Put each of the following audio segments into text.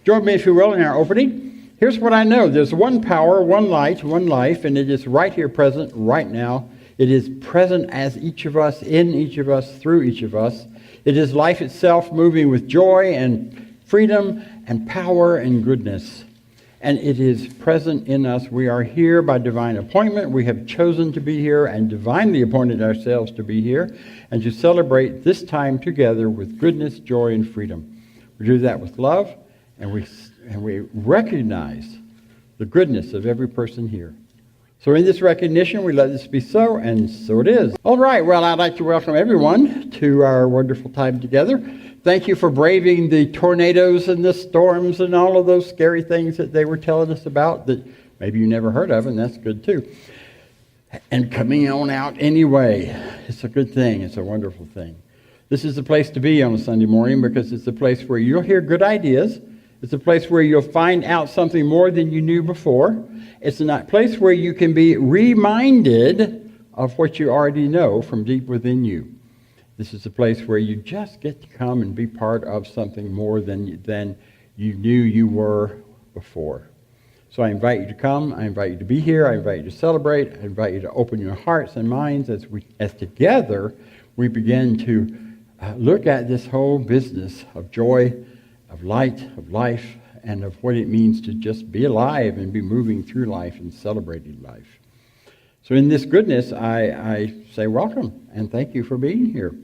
Join me, if you will, in our opening. Here's what I know. There's one power, one light, one life, and it is right here present, right now. It is present as each of us, in each of us, through each of us. It is life itself, moving with joy and freedom and power and goodness. And it is present in us. We are here by divine appointment. We have chosen to be here and divinely appointed ourselves to be here and to celebrate this time together with goodness, joy, and freedom. We do that with love, and we recognize the goodness of every person here. So in this recognition, we let this be so, and so it is. All right, well, I'd like to welcome everyone to our wonderful time together. Thank you for braving the tornadoes and the storms and all of those scary things that they were telling us about that maybe you never heard of, and that's good too. And coming on out anyway. It's a good thing. It's a wonderful thing. This is the place to be on a Sunday morning because it's a place where you'll hear good ideas. It's a place where you'll find out something more than you knew before. It's a place where you can be reminded of what you already know from deep within you. This is a place where you just get to come and be part of something more than you knew you were before. So I invite you to come. I invite you to be here. I invite you to celebrate. I invite you to open your hearts and minds as together we begin to look at this whole business of joy, of light, of life, and of what it means to just be alive and be moving through life and celebrating life. So in this goodness, I say welcome and thank you for being here.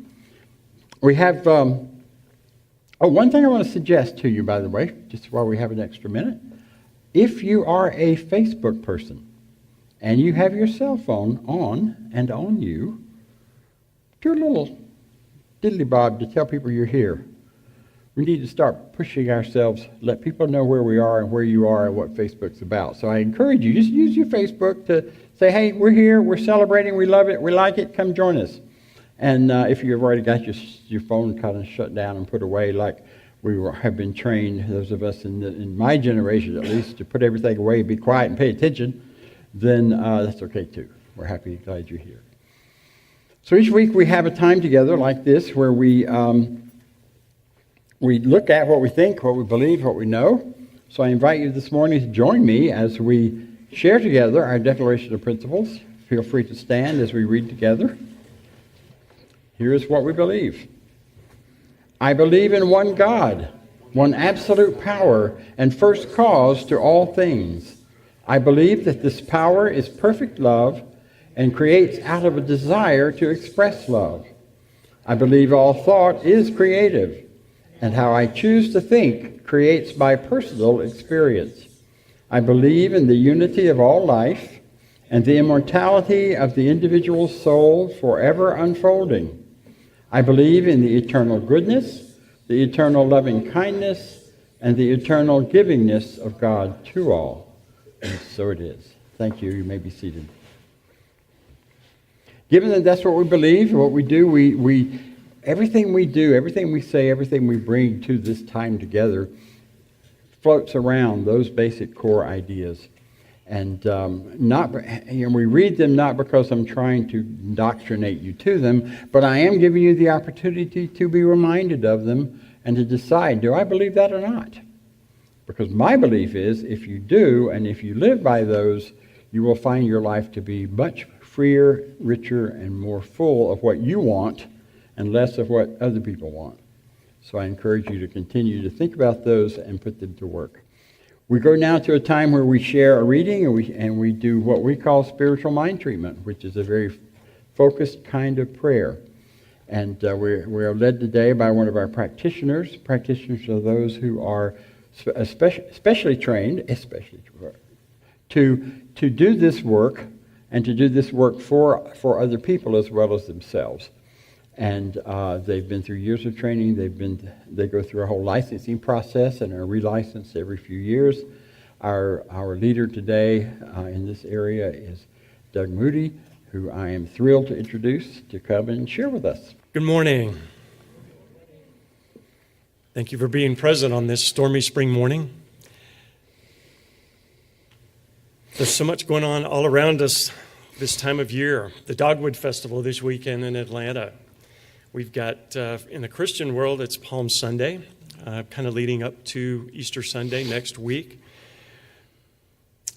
We have, one thing I want to suggest to you, by the way, just while we have an extra minute. If you are a Facebook person and you have your cell phone on you, do a little diddly-bob to tell people you're here. We need to start pushing ourselves, let people know where we are and where you are and what Facebook's about. So I encourage you, just use your Facebook to say, hey, we're here, we're celebrating, we love it, we like it, come join us. And if you've already got your phone kind of shut down and put away like have been trained, those of us in my generation at least, to put everything away, be quiet and pay attention, then that's okay too. We're happy and glad you're here. So each week we have a time together like this where we look at what we think, what we believe, what we know. So I invite you this morning to join me as we share together our Declaration of Principles. Feel free to stand as we read together. Here is what we believe. I believe in one God, one absolute power and first cause to all things. I believe that this power is perfect love and creates out of a desire to express love. I believe all thought is creative, and how I choose to think creates my personal experience. I believe in the unity of all life and the immortality of the individual soul forever unfolding. I believe in the eternal goodness, the eternal loving kindness, and the eternal givingness of God to all. And so it is. Thank you. You may be seated. Given that that's what we believe, what we do, everything we do, everything we say, everything we bring to this time together floats around those basic core ideas. And we read them not because I'm trying to indoctrinate you to them, but I am giving you the opportunity to be reminded of them and to decide, do I believe that or not? Because my belief is, if you do, and if you live by those, you will find your life to be much freer, richer, and more full of what you want and less of what other people want. So I encourage you to continue to think about those and put them to work. We go now to a time where we share a reading and we do what we call spiritual mind treatment, which is a very focused kind of prayer. And we are led today by one of our practitioners. Practitioners are those who are especially trained to do this work and to do this work for other people as well as themselves. And they've been through years of training. They go through a whole licensing process and are relicensed every few years. Our leader today in this area is Doug Moody, who I am thrilled to introduce to come and share with us. Good morning. Thank you for being present on this stormy spring morning. There's so much going on all around us this time of year. The Dogwood Festival this weekend in Atlanta. We've got, in the Christian world, it's Palm Sunday. kind of leading up to Easter Sunday next week.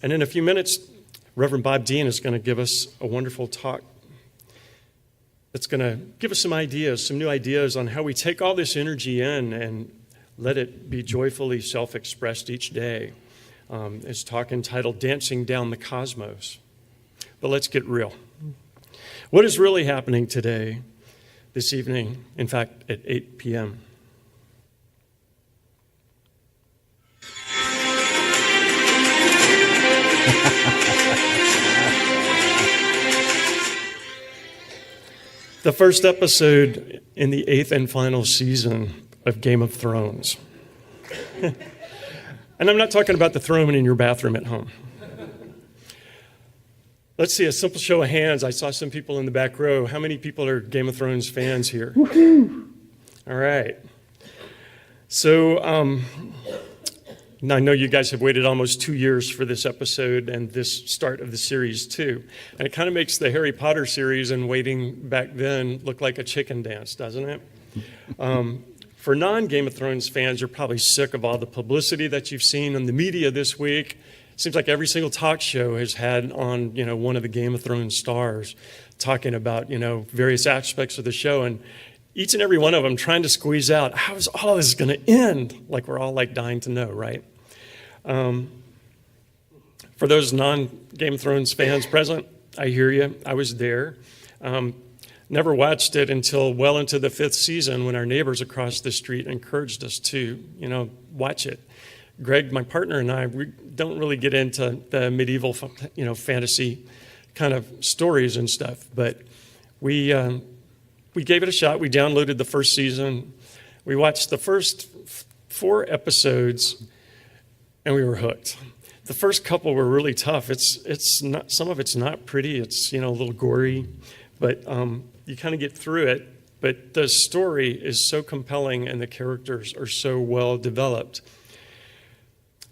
And in a few minutes, Reverend Bob Deen is going to give us a wonderful talk that's going to give us some ideas, some new ideas on how we take all this energy in and let it be joyfully self-expressed each day. It's a talk entitled Dancing Down the Cosmos. But let's get real. What is really happening today, this evening, in fact, at 8 p.m.? The first episode in the 8th and final season of Game of Thrones. And I'm not talking about the throne in your bathroom at home. Let's see, a simple show of hands. I saw some people in the back row. How many people are Game of Thrones fans here? Woo-hoo. All right. So, now, I know you guys have waited almost 2 years for this episode and this start of the series, too. And it kind of makes the Harry Potter series and waiting back then look like a chicken dance, doesn't it? For non-Game of Thrones fans, you're probably sick of all the publicity that you've seen in the media this week. It seems like every single talk show has had on, one of the Game of Thrones stars talking about, various aspects of the show. And each and every one of them trying to squeeze out, how is all of this going to end? Like we're all dying to know, right? For those non-Game of Thrones fans present, I hear you. I was there. Never watched it until well into the 5th season when our neighbors across the street encouraged us to, watch it. Greg, my partner, and I, we don't really get into the medieval, fantasy kind of stories and stuff, but we gave it a shot. We downloaded the first season. We watched the first 4 episodes, and we were hooked. The first couple were really tough. It's not, some of it's not pretty. It's a little gory, but you kind of get through it. But the story is so compelling, and the characters are so well developed.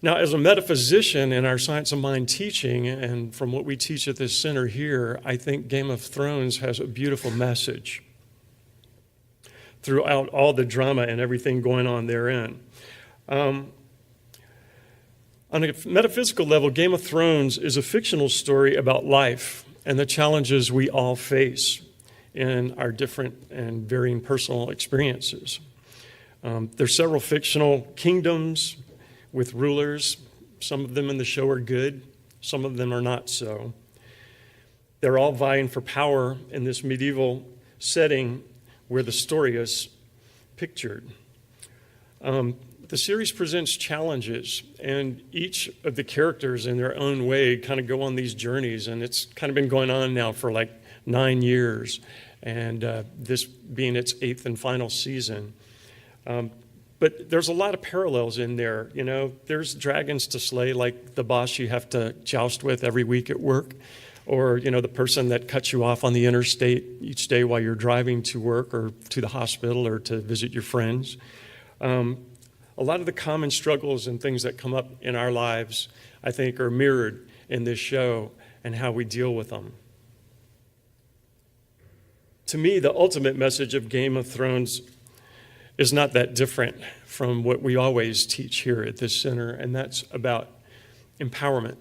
Now, as a metaphysician in our Science of Mind teaching, and from what we teach at this center here, I think Game of Thrones has a beautiful message throughout all the drama and everything going on therein. On a metaphysical level, Game of Thrones is a fictional story about life and the challenges we all face in our different and varying personal experiences. There's several fictional kingdoms with rulers. Some of them in the show are good, some of them are not so. They're all vying for power in this medieval setting where the story is pictured. The series presents challenges, and each of the characters in their own way kind of go on these journeys, and it's kind of been going on now for like 9 years, and this being its 8th and final season. But there's a lot of parallels in there. There's dragons to slay, like the boss you have to joust with every week at work, or, the person that cuts you off on the interstate each day while you're driving to work or to the hospital or to visit your friends. A lot of the common struggles and things that come up in our lives, I think, are mirrored in this show and how we deal with them. To me, the ultimate message of Game of Thrones is not that different from what we always teach here at this center, and that's about empowerment.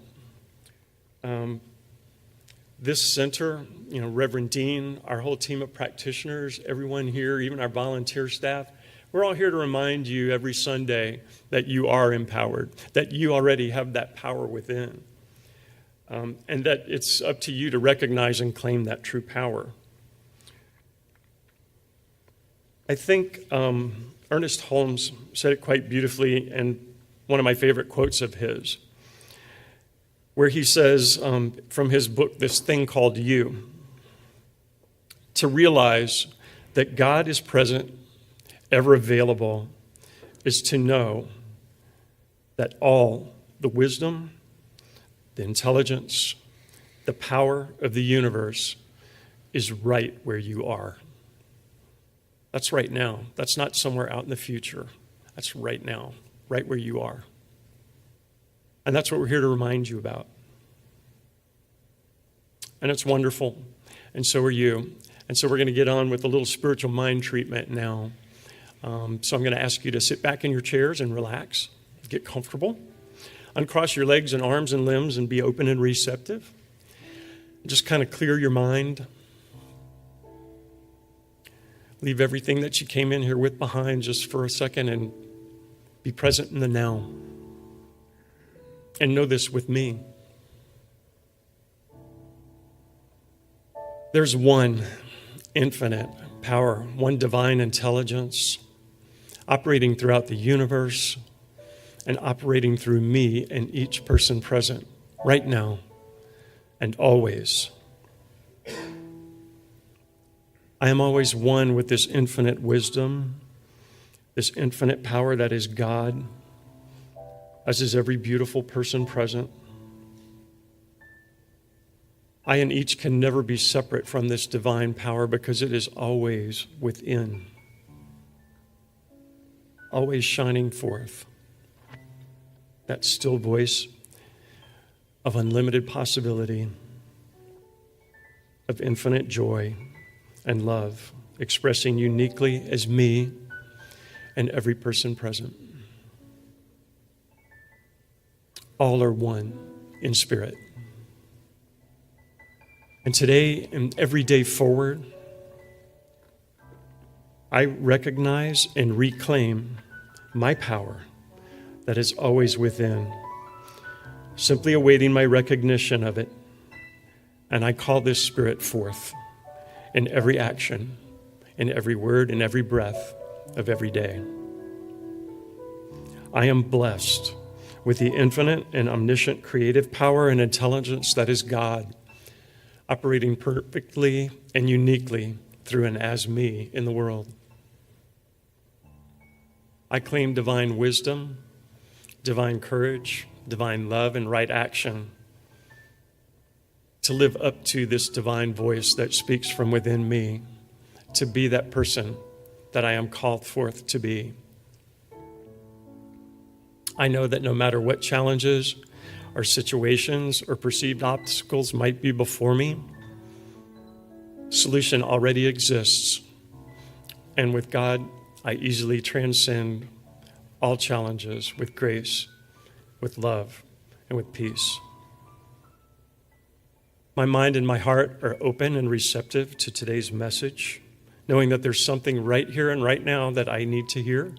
This center, Reverend Deen, our whole team of practitioners, everyone here, even our volunteer staff, we're all here to remind you every Sunday that you are empowered, that you already have that power within, and that it's up to you to recognize and claim that true power. I think Ernest Holmes said it quite beautifully, and one of my favorite quotes of his, where he says from his book, This Thing Called You, to realize that God is present, ever available, is to know that all the wisdom, the intelligence, the power of the universe is right where you are. That's right now. That's not somewhere out in the future. That's right now, right where you are. And that's what we're here to remind you about. And it's wonderful. And so are you. And so we're going to get on with a little spiritual mind treatment now. So I'm going to ask you to sit back in your chairs and relax, get comfortable. Uncross your legs and arms and limbs and be open and receptive. Just kind of clear your mind. Leave everything that you came in here with behind just for a second and be present in the now. And know this with me. There's one infinite power, one divine intelligence operating throughout the universe and operating through me and each person present right now and always. I am always one with this infinite wisdom, this infinite power that is God, as is every beautiful person present. I and each can never be separate from this divine power because it is always within, always shining forth. That still voice of unlimited possibility, of infinite joy and love, expressing uniquely as me and every person present. All are one in spirit. And today and every day forward, I recognize and reclaim my power that is always within, simply awaiting my recognition of it. And I call this spirit forth in every action, in every word, in every breath of every day. I am blessed with the infinite and omniscient creative power and intelligence that is God, operating perfectly and uniquely through and as me in the world. I claim divine wisdom, divine courage, divine love, and right action to live up to this divine voice that speaks from within me, to be that person that I am called forth to be. I know that no matter what challenges or situations or perceived obstacles might be before me, solution already exists. And with God, I easily transcend all challenges with grace, with love, and with peace. My mind and my heart are open and receptive to today's message, knowing that there's something right here and right now that I need to hear,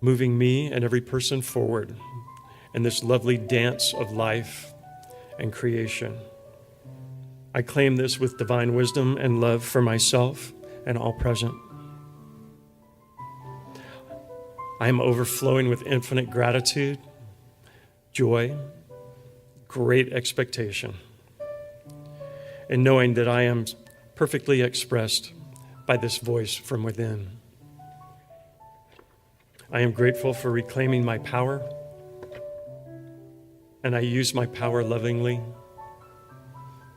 moving me and every person forward in this lovely dance of life and creation. I claim this with divine wisdom and love for myself and all present. I am overflowing with infinite gratitude, joy, great expectation, and knowing that I am perfectly expressed by this voice from within. I am grateful for reclaiming my power, and I use my power lovingly,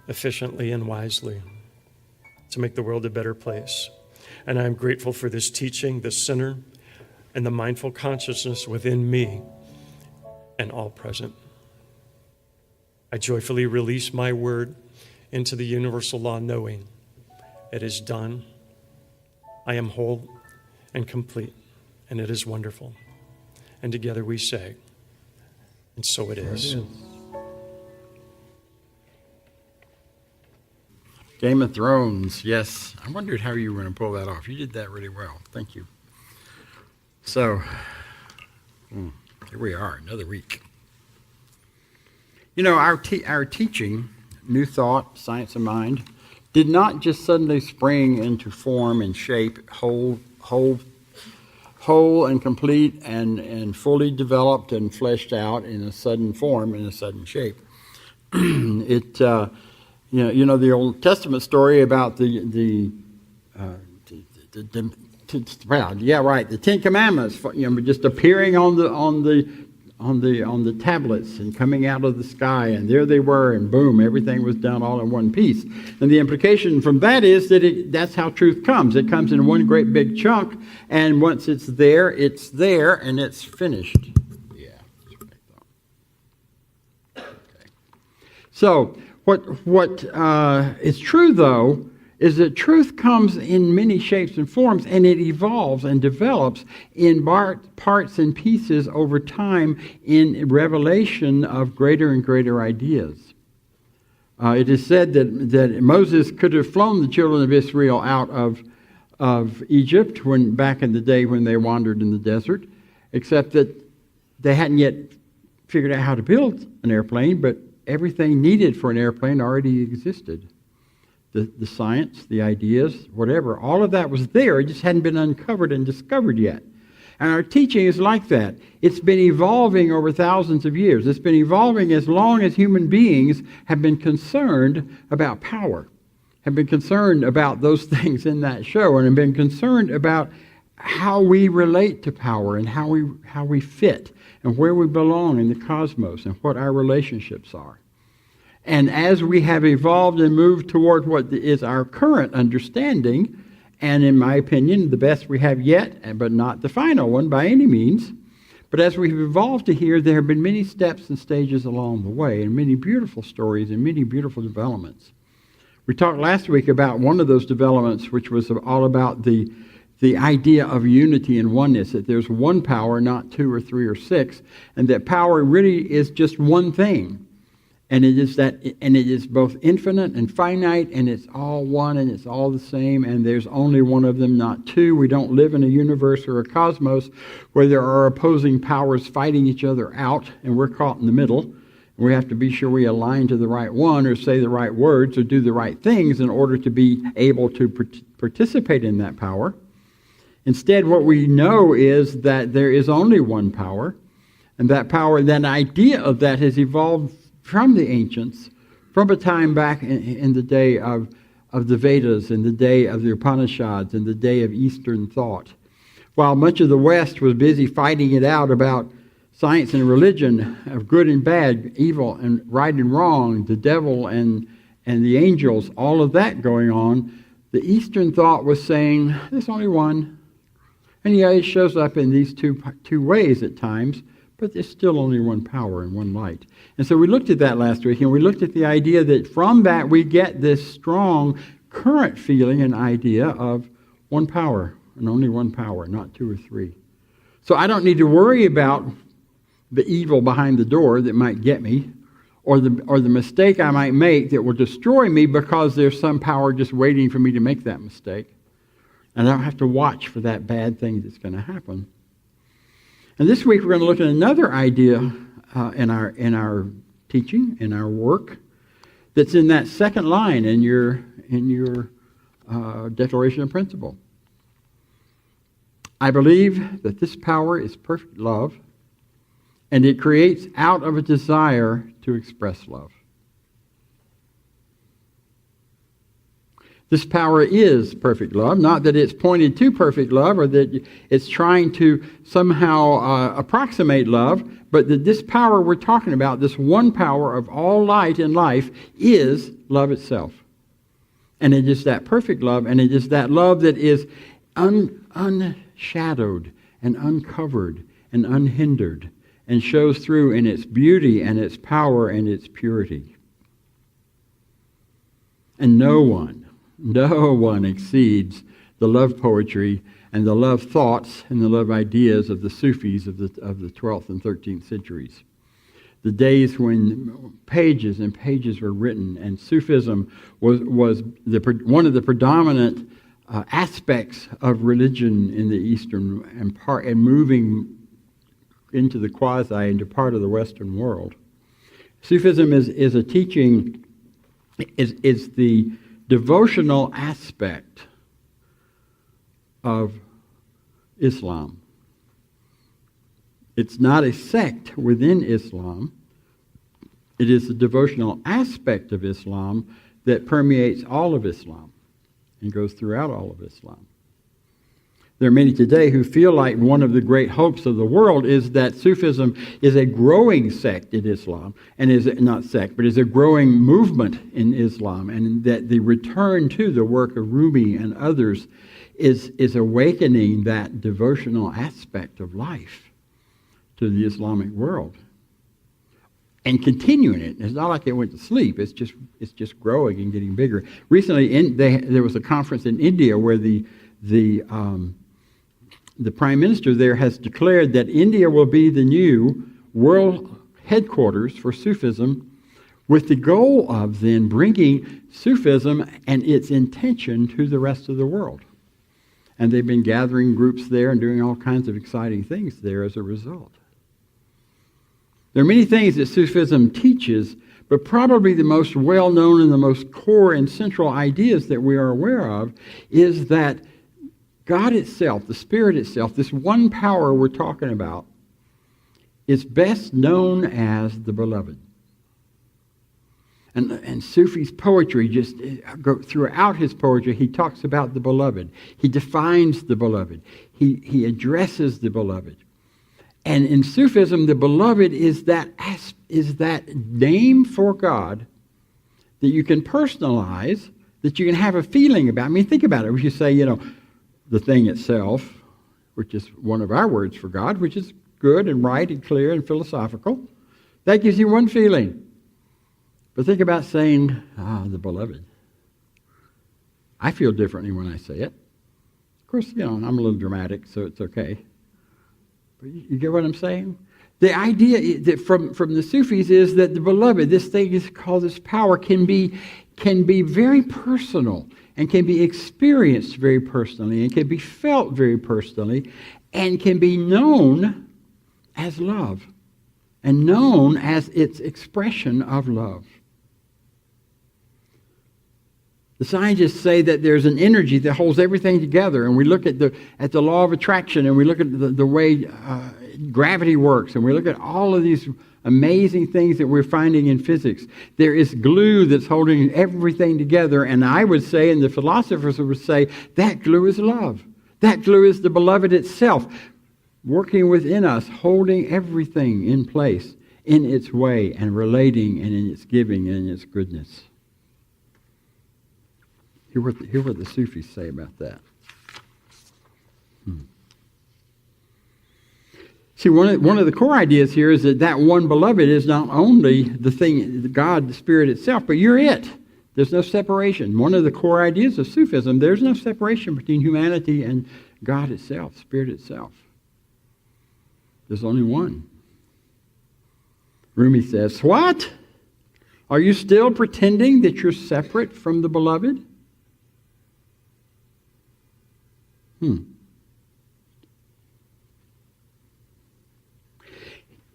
efficiently, and wisely to make the world a better place. And I am grateful for this teaching, the center, and the mindful consciousness within me and all present. I joyfully release my word into the universal law, knowing it is done. I am whole and complete, and it is wonderful. And together we say, and so it is. Game of Thrones, yes. I wondered how you were going to pull that off. You did that really well. Thank you. So, here we are, another week. You know, our teaching, New Thought, Science of Mind, did not just suddenly spring into form and shape, whole and complete and fully developed and fleshed out in a sudden form, in a sudden shape. You know the Old Testament story about the Ten Commandments, just appearing on the tablets and coming out of the sky, and there they were, and boom, everything was done all in one piece. And the implication from that is that that's how truth comes. It comes in one great big chunk, and once it's there, and it's finished. Yeah. Okay. So what is true though is that truth comes in many shapes and forms, and it evolves and develops in parts and pieces over time in revelation of greater and greater ideas. It is said that Moses could have flown the children of Israel out of Egypt back in the day when they wandered in the desert, except that they hadn't yet figured out how to build an airplane, but everything needed for an airplane already existed. The science, the ideas, whatever, all of that was there. It just hadn't been uncovered and discovered yet. And our teaching is like that. It's been evolving over thousands of years. It's been evolving as long as human beings have been concerned about power, have been concerned about those things in that show, and have been concerned about how we relate to power and how we fit and where we belong in the cosmos and what our relationships are. And as we have evolved and moved toward what is our current understanding, and in my opinion, the best we have yet, but not the final one by any means, but as we've evolved to here, there have been many steps and stages along the way, and many beautiful stories and many beautiful developments. We talked last week about one of those developments, which was all about the idea of unity and oneness, that there's one power, not two or three or six, and that power really is just one thing. And it is both infinite and finite, and it's all one, and it's all the same, and there's only one of them, not two. We don't live in a universe or a cosmos where there are opposing powers fighting each other out, and we're caught in the middle. We have to be sure we align to the right one, or say the right words, or do the right things in order to be able to participate in that power. Instead, what we know is that there is only one power, and that power, that idea of that has evolved from the ancients, from a time back in the day of the Vedas, in the day of the Upanishads, in the day of Eastern thought. While much of the West was busy fighting it out about science and religion, of good and bad, evil and right and wrong, the devil and the angels, all of that going on, the Eastern thought was saying, there's only one. And yeah, it shows up in these two ways at times, but there's still only one power and one light. And so we looked at that last week, and we looked at the idea that from that we get this strong current feeling and idea of one power, and only one power, not two or three. So I don't need to worry about the evil behind the door that might get me, or the mistake I might make that will destroy me because there's some power just waiting for me to make that mistake. And I don't have to watch for that bad thing that's going to happen. And this week we're going to look at another idea in our teaching, in our work, that's in that second line in your Declaration of Principle. I believe that this power is perfect love, and it creates out of a desire to express love. This power is perfect love, not that it's pointed to perfect love or that it's trying to somehow approximate love, but that this power we're talking about, this one power of all light in life, is love itself. And it is that perfect love, and it is that love that is unshadowed and uncovered and unhindered and shows through in its beauty and its power and its purity. And no one exceeds the love poetry and the love thoughts and the love ideas of the Sufis of the 12th and 13th centuries. The days when pages and pages were written, and Sufism was one of the predominant aspects of religion in the Eastern and moving into the quasi, into part of the Western world. Sufism is a teaching, is the devotional aspect of Islam. It's not a sect within Islam. It is the devotional aspect of Islam that permeates all of Islam and goes throughout all of Islam. There are many today who feel like one of the great hopes of the world is that Sufism is a growing sect in Islam, and is not sect, but is a growing movement in Islam, and that the return to the work of Rumi and others is awakening that devotional aspect of life to the Islamic world. and continuing it. It's not like it went to sleep. It's just growing and getting bigger. Recently, there was a conference in India where the prime minister there has declared that India will be the new world headquarters for Sufism, with the goal of then bringing Sufism and its intention to the rest of the world. And they've been gathering groups there and doing all kinds of exciting things there as a result. There are many things that Sufism teaches, but probably the most well-known and the most core and central ideas that we are aware of is that God itself, the Spirit itself, this one power we're talking about, is best known as the Beloved. And Sufi's poetry, just throughout his poetry, he talks about the Beloved. He defines the Beloved. He addresses the Beloved. And in Sufism, the Beloved is that name for God that you can personalize, that you can have a feeling about. I mean, think about it. If you say, the thing itself, which is one of our words for God, which is good and right and clear and philosophical, that gives you one feeling. But think about saying, the Beloved. I feel differently when I say it. Of course, I'm a little dramatic, so it's okay. But you get what I'm saying? The idea that from the Sufis is that the Beloved, this thing is called this power, can be very personal and can be experienced very personally and can be felt very personally and can be known as love and known as its expression of love. The scientists say that there's an energy that holds everything together, and we look at the law of attraction, and we look at the way gravity works, and we look at all of these amazing things that we're finding in physics. There is glue that's holding everything together, and I would say, and the philosophers would say, that glue is love. That glue is the Beloved itself, working within us, holding everything in place in its way, and relating, and in its giving, and in its goodness. Hear what the Sufis say about that. See, one of the core ideas here is that one Beloved is not only the thing, God, the Spirit itself, but you're it. There's no separation. One of the core ideas of Sufism, there's no separation between humanity and God itself, Spirit itself. There's only one. Rumi says, what? Are you still pretending that you're separate from the Beloved?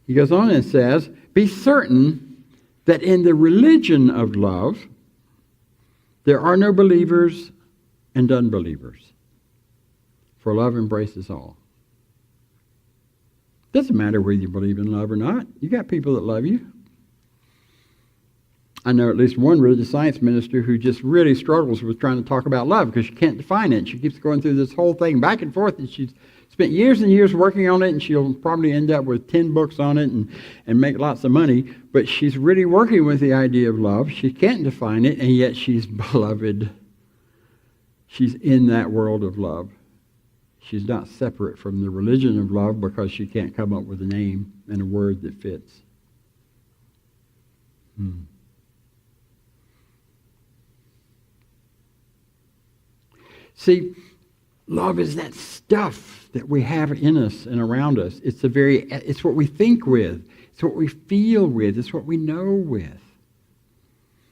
He goes on and says, be certain that in the religion of love, there are no believers and unbelievers, for love embraces all. Doesn't matter whether you believe in love or not. You got people that love you. I know at least one religious science minister who just really struggles with trying to talk about love because she can't define it. She keeps going through this whole thing back and forth, and she's spent years and years working on it, and she'll probably end up with 10 books on it and make lots of money. But she's really working with the idea of love. She can't define it, and yet she's beloved. She's in that world of love. She's not separate from the religion of love because she can't come up with a name and a word that fits. See, love is that stuff that we have in us and around us. It's what we think with. It's what we feel with. It's what we know with.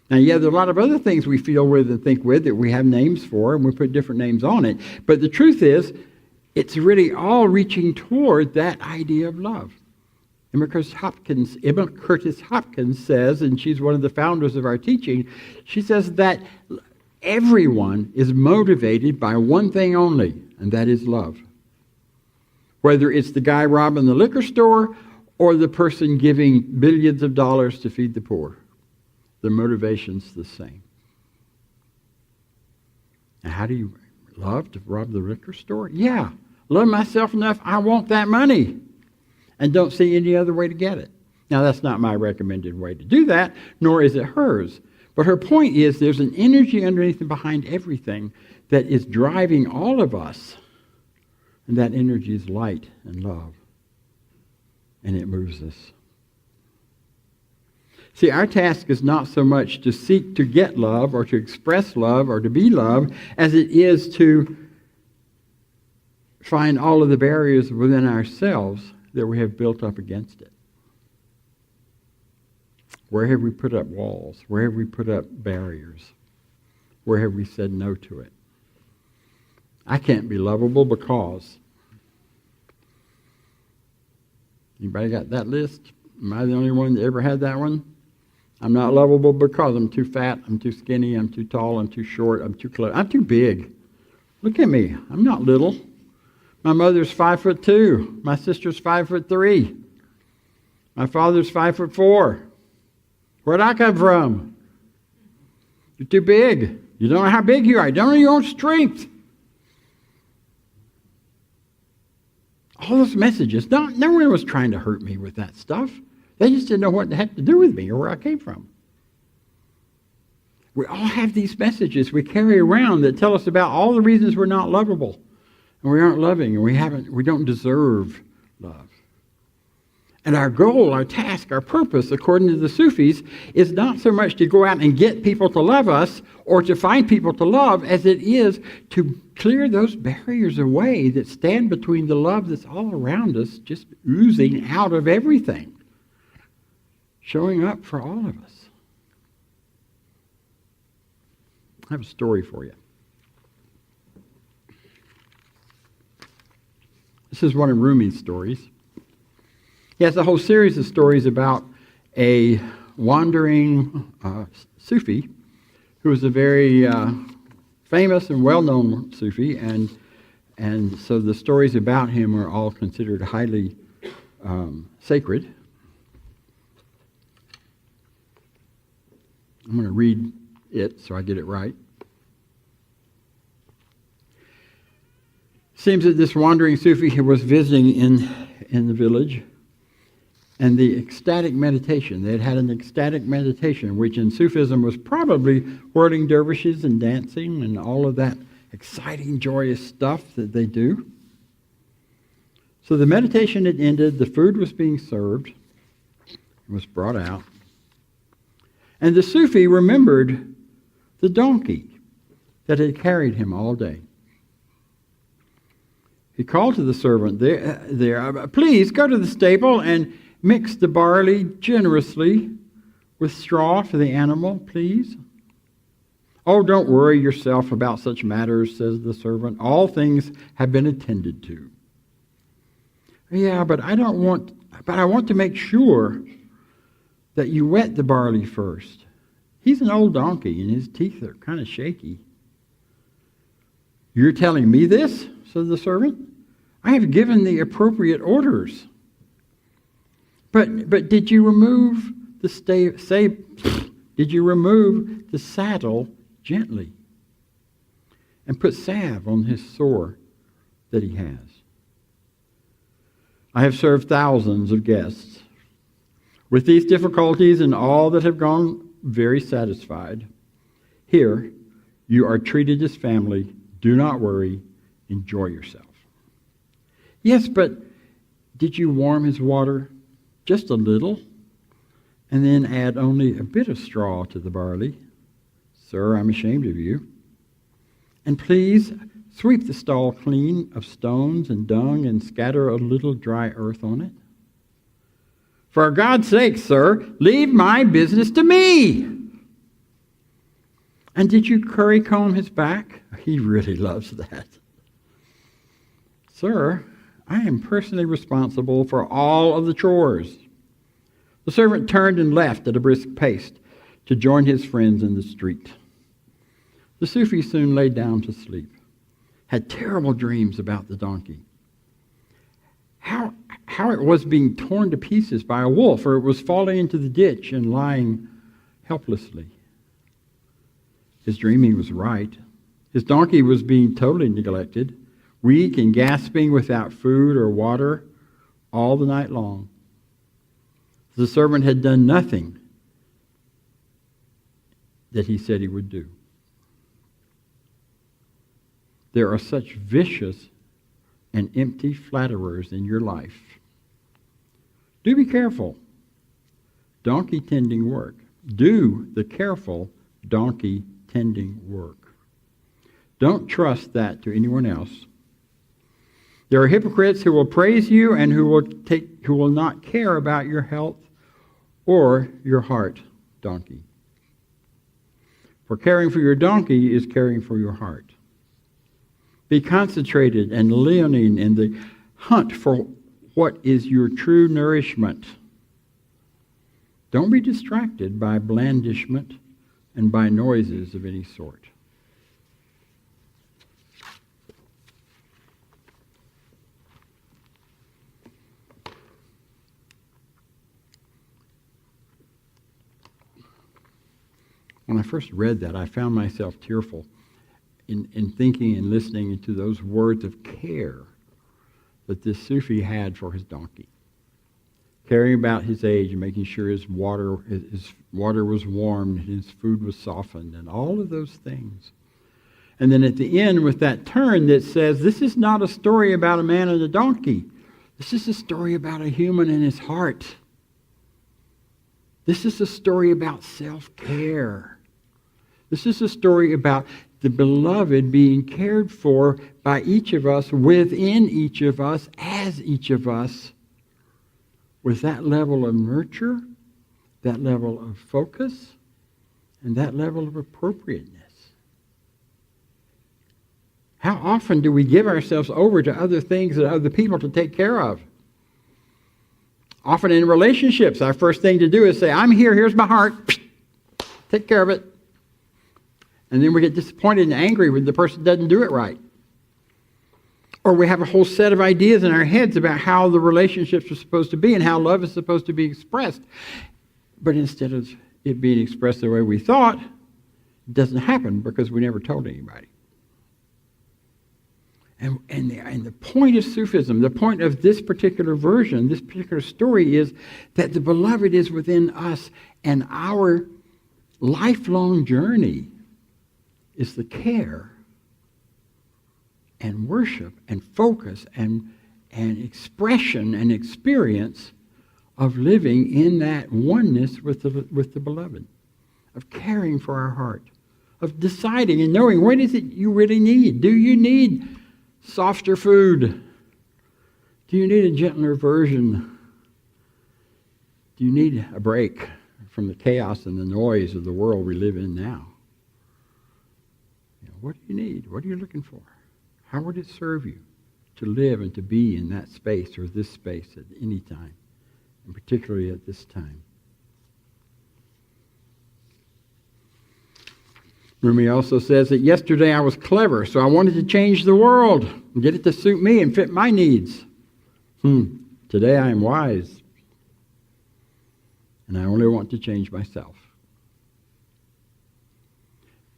Now, there are a lot of other things we feel with and think with that we have names for, and we put different names on it. But the truth is, it's really all reaching toward that idea of love. Emma Curtis Hopkins says, and she's one of the founders of our teaching, she says that everyone is motivated by one thing only, and that is love. Whether it's the guy robbing the liquor store or the person giving billions of dollars to feed the poor, the motivation's the same. Now, how do you love to rob the liquor store? Yeah, love myself enough, I want that money, and don't see any other way to get it. Now, that's not my recommended way to do that, nor is it hers. But her point is there's an energy underneath and behind everything that is driving all of us. And that energy is light and love. And it moves us. See, our task is not so much to seek to get love or to express love or to be love as it is to find all of the barriers within ourselves that we have built up against it. Where have we put up walls? Where have we put up barriers? Where have we said no to it? I can't be lovable because. Anybody got that list? Am I the only one that ever had that one? I'm not lovable because I'm too fat, I'm too skinny, I'm too tall, I'm too short, I'm too close, I'm too big. Look at me. I'm not little. My mother's 5'2". My sister's 5'3". My father's 5'4". Where'd I come from? You're too big. You don't know how big you are. You don't know your own strength. All those messages. No one was trying to hurt me with that stuff. They just didn't know what the heck to do with me or where I came from. We all have these messages we carry around that tell us about all the reasons we're not lovable. And we aren't loving, and we don't deserve love. And our goal, our task, our purpose, according to the Sufis, is not so much to go out and get people to love us or to find people to love as it is to clear those barriers away that stand between the love that's all around us, just oozing out of everything, showing up for all of us. I have a story for you. This is one of Rumi's stories. He has a whole series of stories about a wandering Sufi who was a very famous and well-known Sufi, and so the stories about him are all considered highly sacred. I'm going to read it so I get it right. Seems that this wandering Sufi was visiting in the village, and the ecstatic meditation, they had an ecstatic meditation, which in Sufism was probably whirling dervishes and dancing and all of that exciting, joyous stuff that they do. So the meditation had ended, the food was being served, it was brought out, and the Sufi remembered the donkey that had carried him all day. He called to the servant there, please go to the stable and mix the barley generously with straw for the animal, please. Oh, don't worry yourself about such matters, says the servant. All things have been attended to. Yeah, but I want to make sure that you wet the barley first. He's an old donkey and his teeth are kind of shaky. You're telling me this, said the servant. I have given the appropriate orders. But did you remove did you remove the saddle gently and put salve on his sore that he has? I have served thousands of guests with these difficulties, and all that have gone very satisfied. Here, you are treated as family. Do not worry. Enjoy yourself. Yes, but did you warm his water just a little and then add only a bit of straw to the barley? Sir, I'm ashamed of you. And please sweep the stall clean of stones and dung and scatter a little dry earth on it. For God's sake, sir, leave my business to me. And did you curry comb his back? He really loves that. Sir, I am personally responsible for all of the chores. The servant turned and left at a brisk pace to join his friends in the street. The Sufi soon lay down to sleep, had terrible dreams about the donkey. How it was being torn to pieces by a wolf, or it was falling into the ditch and lying helplessly. His dreaming was right. His donkey was being totally neglected, weak and gasping without food or water all the night long. The servant had done nothing that he said he would do. There are such vicious and empty flatterers in your life. Do be careful. donkey tending work. Do the careful donkey tending work. Don't trust that to anyone else. There are hypocrites who will praise you and who will not care about your health or your heart, donkey. For caring for your donkey is caring for your heart. Be concentrated and leoning in the hunt for what is your true nourishment. Don't be distracted by blandishment and by noises of any sort. When I first read that, I found myself tearful in thinking and listening to those words of care that this Sufi had for his donkey. Caring about his age and making sure his water was warmed, his food was softened, and all of those things. And then at the end with that turn that says, this is not a story about a man and a donkey. This is a story about a human and his heart. This is a story about self-care. This is a story about the beloved being cared for by each of us, within each of us, as each of us, with that level of nurture, that level of focus, and that level of appropriateness. How often do we give ourselves over to other things and other people to take care of? Often in relationships, our first thing to do is say, I'm here, here's my heart, take care of it. And then we get disappointed and angry when the person doesn't do it right. Or we have a whole set of ideas in our heads about how the relationships are supposed to be and how love is supposed to be expressed. But instead of it being expressed the way we thought, it doesn't happen because we never told anybody. And the point of Sufism, the point of this particular version, this particular story is that the beloved is within us, and our lifelong journey is the care and worship and focus and expression and experience of living in that oneness with the beloved, of caring for our heart, of deciding and knowing what is it you really need. Do you need softer food? Do you need a gentler version? Do you need a break from the chaos and the noise of the world we live in now? What do you need? What are you looking for? How would it serve you to live and to be in that space or this space at any time, and particularly at this time? Rumi also says that yesterday I was clever, so I wanted to change the world and get it to suit me and fit my needs. Today I am wise, and I only want to change myself.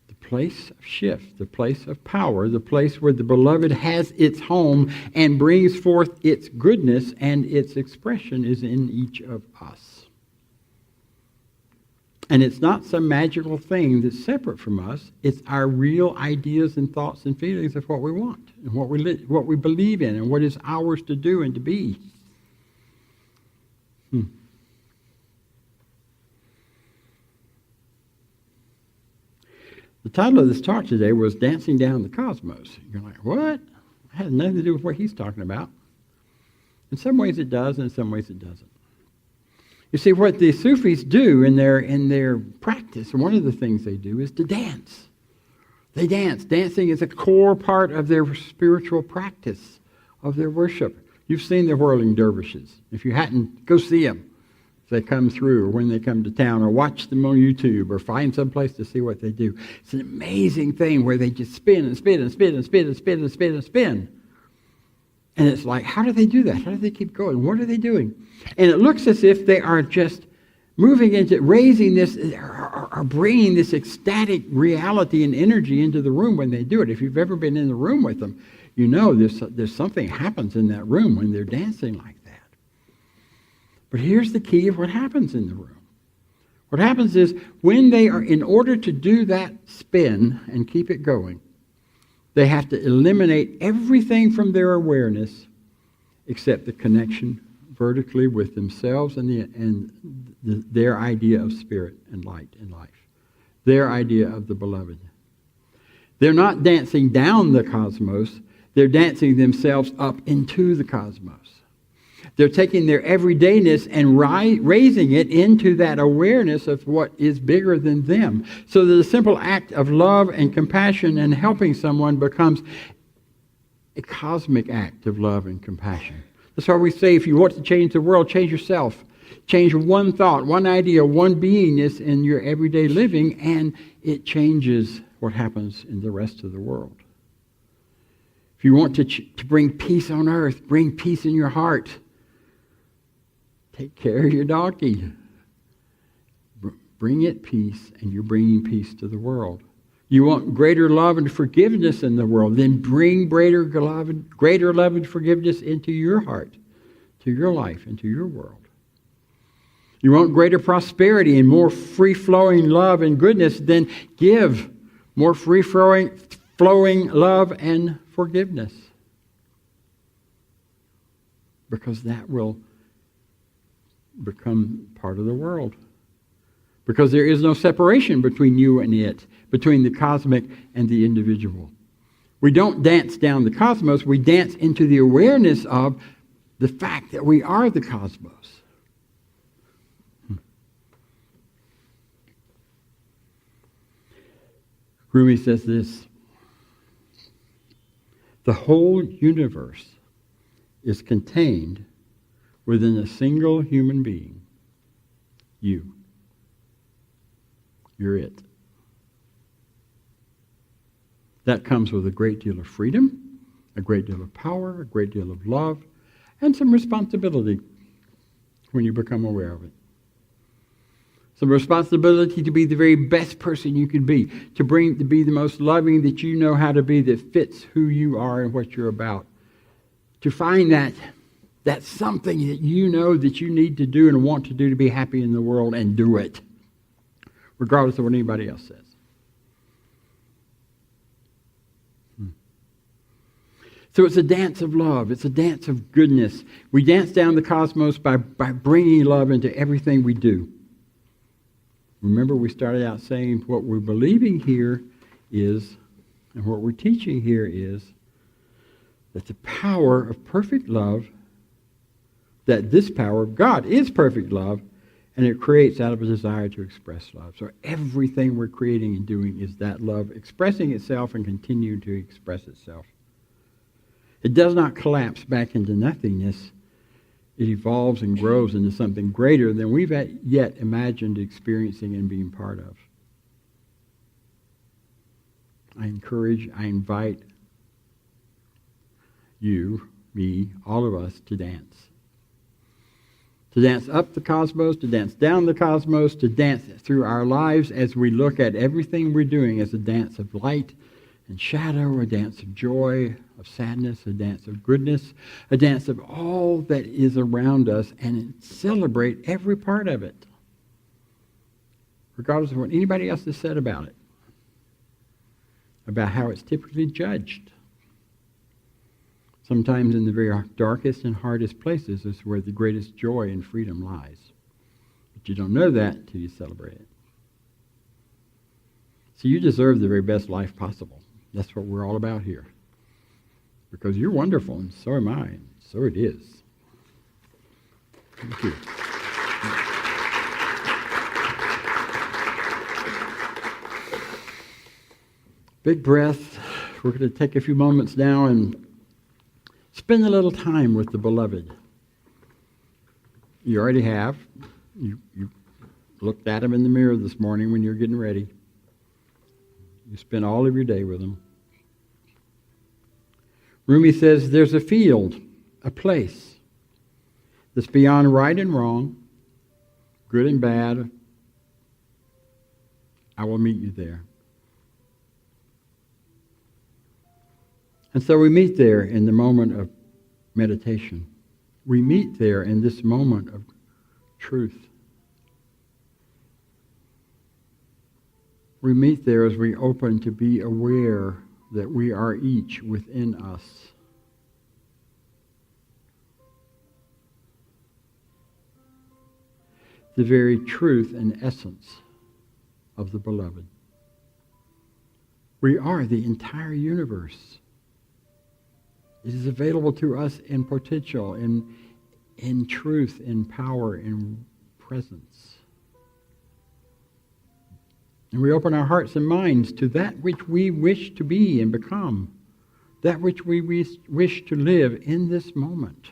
The place of shift, the place of power, the place where the beloved has its home and brings forth its goodness and its expression is in each of us. And it's not some magical thing that's separate from us. It's our real ideas and thoughts and feelings of what we want and what we believe in and what is ours to do and to be. The title of this talk today was Dancing Down the Cosmos. You're like, what? It has nothing to do with what he's talking about. In some ways it does, and in some ways it doesn't. You see, what the Sufis do in their practice, one of the things they do is to dance. They dance. Dancing is a core part of their spiritual practice, of their worship. You've seen the whirling dervishes. If you hadn't, go see them. They come through or when they come to town, or watch them on YouTube or find some place to see what they do. It's an amazing thing where they just spin and spin and spin and spin and spin and spin and spin. And it's like, how do they do that? How do they keep going? What are they doing? And it looks as if they are just moving into raising this, or bringing this ecstatic reality and energy into the room when they do it. If you've ever been in the room with them, you know there's something happens in that room when they're dancing like that. But here's the key of what happens in the room. What happens is when they are, in order to do that spin and keep it going, they have to eliminate everything from their awareness except the connection vertically with themselves and their idea of spirit and light and life, their idea of the beloved. They're not dancing down the cosmos, they're dancing themselves up into the cosmos. They're taking their everydayness and raising it into that awareness of what is bigger than them. So that the simple act of love and compassion and helping someone becomes a cosmic act of love and compassion. That's why we say if you want to change the world, change yourself. Change one thought, one idea, one beingness in your everyday living, and it changes what happens in the rest of the world. If you want to bring peace on earth, bring peace in your heart. Take care of your donkey. Bring it peace, and you're bringing peace to the world. You want greater love and forgiveness in the world, then bring greater love and forgiveness into your heart, to your life, into your world. You want greater prosperity and more free-flowing love and goodness, then give more free-flowing love and forgiveness. Because that will become part of the world. Because there is no separation between you and it, between the cosmic and the individual. We don't dance down the cosmos, we dance into the awareness of the fact that we are the cosmos. Rumi says this: the whole universe is contained within a single human being. You. You're it. That comes with a great deal of freedom, a great deal of power, a great deal of love, and some responsibility when you become aware of it. Some responsibility to be the very best person you can be, to be the most loving that you know how to be, that fits who you are and what you're about. To find that's something that you know that you need to do and want to do to be happy in the world, and do it, regardless of what anybody else says. So it's a dance of love. It's a dance of goodness. We dance down the cosmos by bringing love into everything we do. Remember, we started out saying what we're believing here is, and what we're teaching here is, that the power of perfect love, that this power of God is perfect love, and it creates out of a desire to express love. So everything we're creating and doing is that love expressing itself and continuing to express itself. It does not collapse back into nothingness. It evolves and grows into something greater than we've yet imagined experiencing and being part of. I invite you, me, all of us to dance. To dance up the cosmos, to dance down the cosmos, to dance through our lives as we look at everything we're doing as a dance of light and shadow, a dance of joy, of sadness, a dance of goodness, a dance of all that is around us, and celebrate every part of it, regardless of what anybody else has said about it, about how it's typically judged. Sometimes in the very darkest and hardest places is where the greatest joy and freedom lies. But you don't know that until you celebrate it. So you deserve the very best life possible. That's what we're all about here. Because you're wonderful, and so am I, and so it is. Thank you. Big breath. We're going to take a few moments now and spend a little time with the beloved. You already have. You looked at him in the mirror this morning when you were getting ready. You spent all of your day with him. Rumi says there's a field, a place that's beyond right and wrong, good and bad. I will meet you there. And so we meet there in the moment of meditation. We meet there in this moment of truth. We meet there as we open to be aware that we are each within us. the very truth and essence of the beloved. We are the entire universe. It is available to us in potential, in truth, in power, in presence. And we open our hearts and minds to that which we wish to be and become, that which we wish to live in this moment.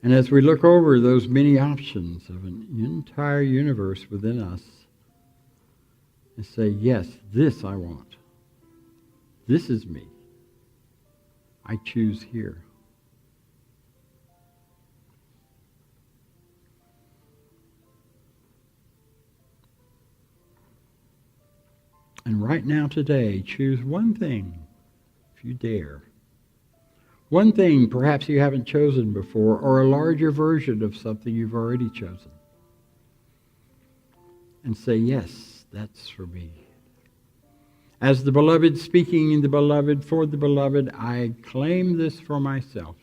And as we look over those many options of an entire universe within us, and say, yes, this I want. This is me. I choose here. And right now today, choose one thing, if you dare. One thing perhaps you haven't chosen before, or a larger version of something you've already chosen. And say, yes, that's for me. As the beloved speaking in the beloved, for the beloved, I claim this for myself.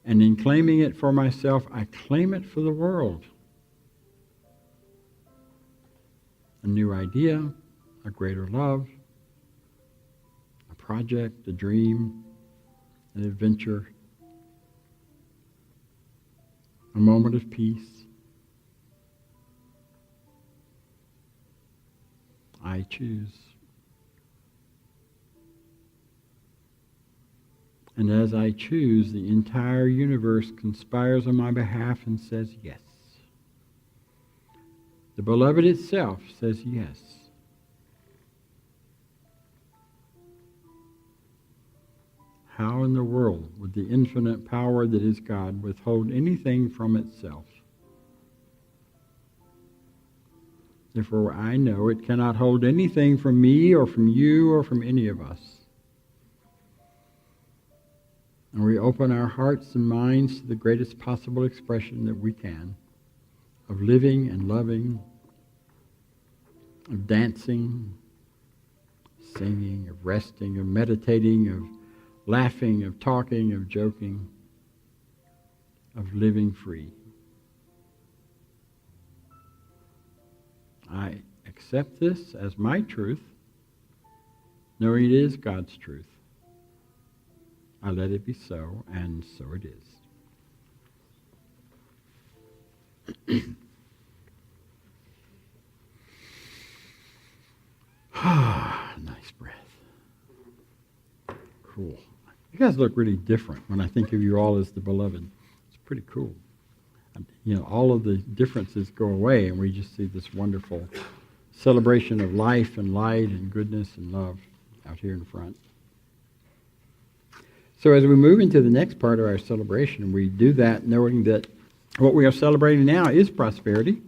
And in claiming it for myself, I claim it for the world. A new idea, a greater love, a project, a dream, an adventure, a moment of peace. I choose. And as I choose, the entire universe conspires on my behalf and says yes. The beloved itself says yes. How in the world would the infinite power that is God withhold anything from itself? Therefore, I know it cannot hold anything from me or from you or from any of us. And we open our hearts and minds to the greatest possible expression that we can of living and loving, of dancing, singing, of resting, of meditating, of laughing, of talking, of joking, of living free. I accept this as my truth, knowing it is God's truth. I let it be so, and so it is. Nice breath. Cool. You guys look really different when I think of you all as the beloved. It's pretty cool. All of the differences go away, and we just see this wonderful celebration of life and light and goodness and love out here in front. So as we move into the next part of our celebration, we do that knowing that what we are celebrating now is prosperity,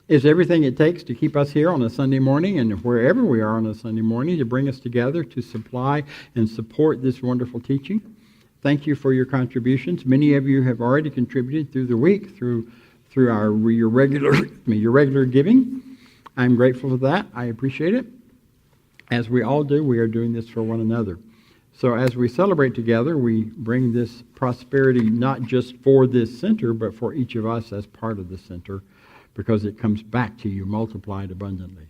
is everything it takes to keep us here on a Sunday morning and wherever we are on a Sunday morning to bring us together to supply and support this wonderful teaching. Thank you for your contributions. Many of you have already contributed through the week through your regular giving. I'm grateful for that. I appreciate it. As we all do, we are doing this for one another. So as we celebrate together, we bring this prosperity not just for this center, but for each of us as part of the center, because it comes back to you multiplied abundantly.